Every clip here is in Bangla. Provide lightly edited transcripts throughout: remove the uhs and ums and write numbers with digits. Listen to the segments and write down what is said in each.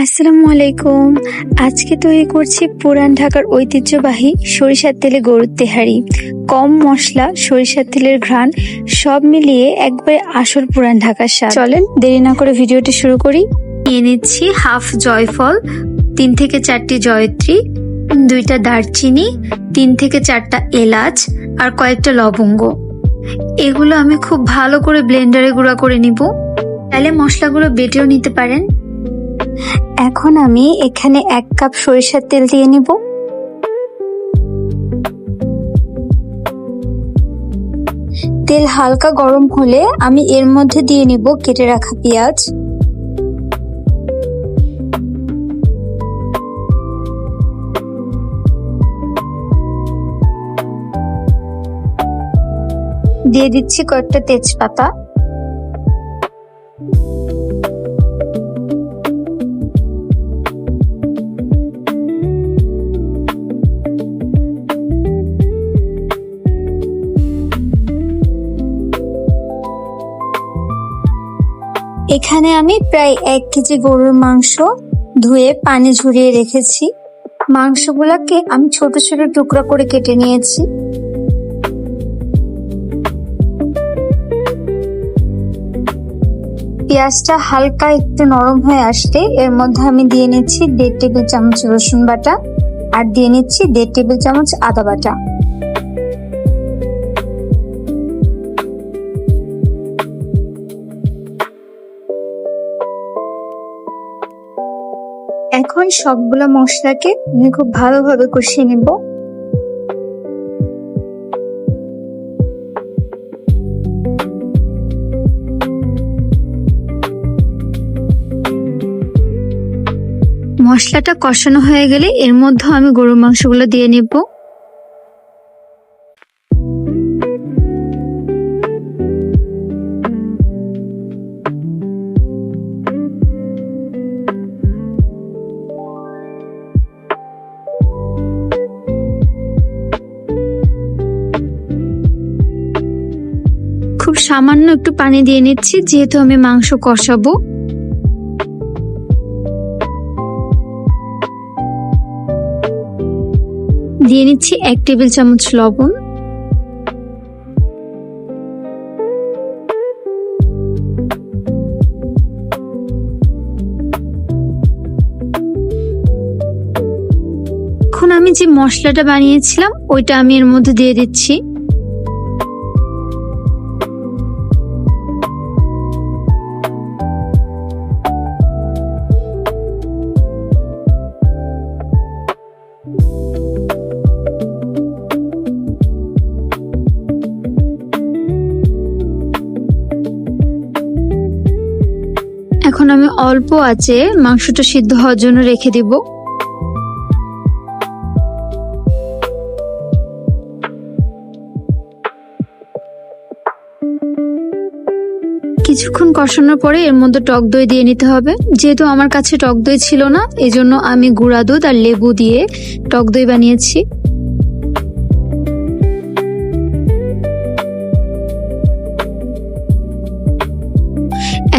আসসালামু আলাইকুম। আজকে তৈরি করছি পুরান ঢাকার ঐতিহ্যবাহী সরিষার তেলে গরুর তেহারি। কম মশলা, সরিষার তেলের ঘ্রাণ সব মিলিয়ে একবারে আসল পুরান ঢাকার স্বাদ। চলেন দেরি না করে ভিডিওটি শুরু করি। নিয়ে নিচ্ছি হাফ জয়ফল, 3 থেকে 4টি জয়ত্রী, 2টা দারচিনি, 3 থেকে 4টা এলাচ আর কয়েকটা লবঙ্গ। এগুলো আমি খুব ভালো করে ব্লেন্ডারে গুঁড়া করে নিব। তাহলে মশলাগুলো বেটেও নিতে পারেন। এখন আমি এখানে 1 কাপ সরিষার তেল দিয়ে নিব। তেল হালকা গরম হলে আমি এর মধ্যে দিয়ে নিব কেটে রাখা পেঁয়াজ, দিয়ে দিচ্ছি কয়েকটা তেজপাতা, এখানে আমি প্রায় 1 কেজি গরুর মাংস ধুয়ে পানি ঝরিয়ে রেখেছি। মাংসগুলোকে আমি ছোট ছোট টুকরা করে কেটে নিয়েছি। পেঁয়াজটা হালকা একটু নরম হয়ে আসলে এর মধ্যে আমি দিয়ে নিচ্ছি 1.5 টেবিল চামচ রসুন বাটা আর দিয়ে নিচ্ছি 1.5 টেবিল চামচ আদা বাটা। এখন সবগুলো মশলাকে আমি খুব ভালোভাবে কষিয়ে নেব। মশলাটা কষানো হয়ে গেলে এর মধ্যে আমি গরুর মাংসগুলো দিয়ে নেব। খুব সামান্য একটু পানি দিয়ে নিচ্ছি, যেহেতু আমি মাংস কষাবো। দিয়ে নিচ্ছি 1 টেবিল চামচ লবণ, এখন আমি যে মশলাটা বানিয়েছিলাম ওইটা আমি এর মধ্যে দিয়ে দিচ্ছি। এখন আমি অল্প আঁচে মাংসটা সিদ্ধ হওয়ার জন্য রেখে দিব। কিছুক্ষণ কষানোর পরে এর মধ্যে টক দই দিয়ে নিতে হবে। যেহেতু আমার কাছে টক দই ছিল না, এজন্য আমি গুঁড়া দুধ আর লেবু দিয়ে টক দই বানিয়েছি।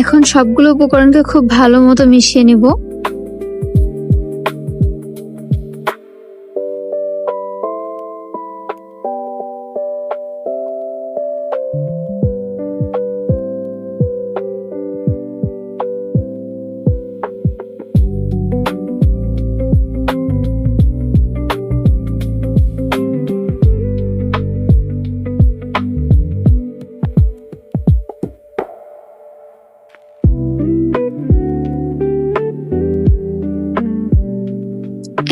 এখন সবগুলো উপকরণকে খুব ভালো মতো মিশিয়ে নিব।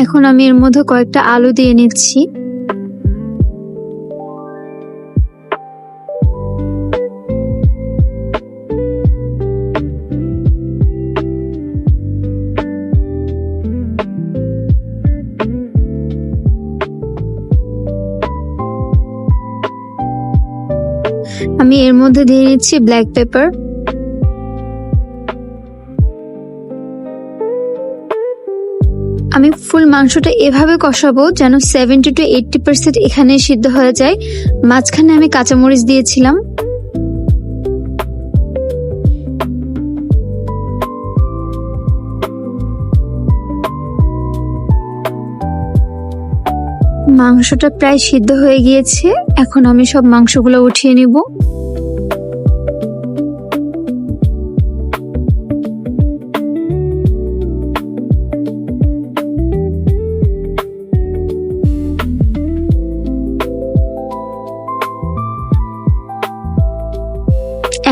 এখন আমি এর মধ্যে কয়েকটা আলু দিয়ে নিচ্ছি। আমি এর মধ্যে দিয়ে নিচ্ছি ব্ল্যাক পেপার। আমি ফুল মাংসটা এভাবে কষাবো যেন 70 to 80% এখানে সিদ্ধ হয়ে যায়। মাঝখানে আমি কাঁচামরিচ দিয়েছিলাম। মাংসটা প্রায় সিদ্ধ হয়ে গিয়েছে, এখন আমি সব মাংসগুলো উঠিয়ে নিব।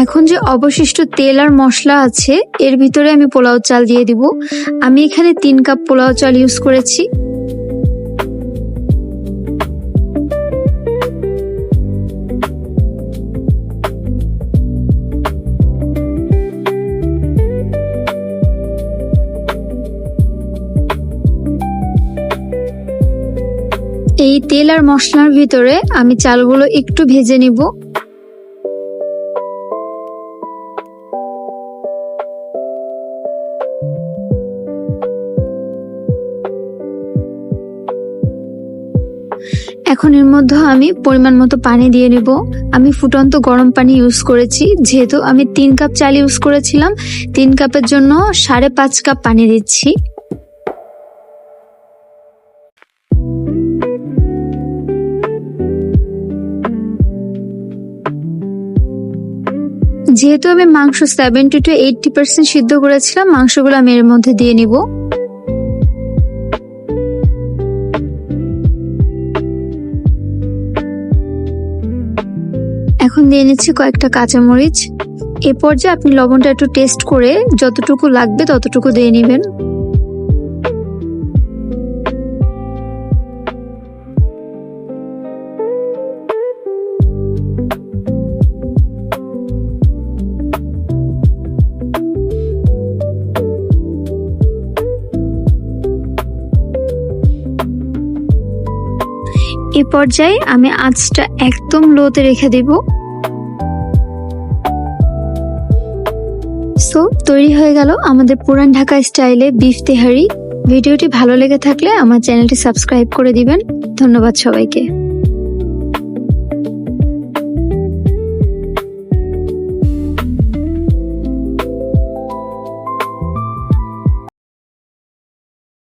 এখন যে অবশিষ্ট তেল আর মশলা আছে এর ভিতরে আমি পোলাও চাল দিয়ে দিব। আমি এখানে 3 কাপ পোলাও চাল ইউজ করেছি। এই তেল আর মশলার ভিতরে আমি চালগুলো একটু ভেজে নিব। এখন এর মধ্যে আমি পরিমাণ মতো পানি দিয়ে নিব। আমি ফুটন্ত গরম পানি ইউজ করেছি, যেহেতু আমি 3 কাপ চাল ইউজ করেছিলাম, 3 কাপের জন্য 5.5 কাপ পানি দিচ্ছি। যেহেতু আমি মাংস 70 to 80% সিদ্ধ করেছিলাম, মাংসগুলো আমি এর মধ্যে দিয়ে নিব। এখন দিয়ে নিচ্ছি কয়েকটা কাঁচামরিচ। এ পর্যায়ে আপনি লবণটা একটু টেস্ট করে যতটুকু লাগবে ততটুকু দিয়ে নেবেন। এ পর্যায়ে আমি আঁচটা একদম লোতে রেখে দেব। সো তৈরি হয়ে গেল আমাদের পুরান ঢাকা স্টাইলে বিফ তেহারি। ভিডিওটি ভালো লেগে থাকলে আমার চ্যানেলটি সাবস্ক্রাইব করে দিবেন। ধন্যবাদ সবাইকে।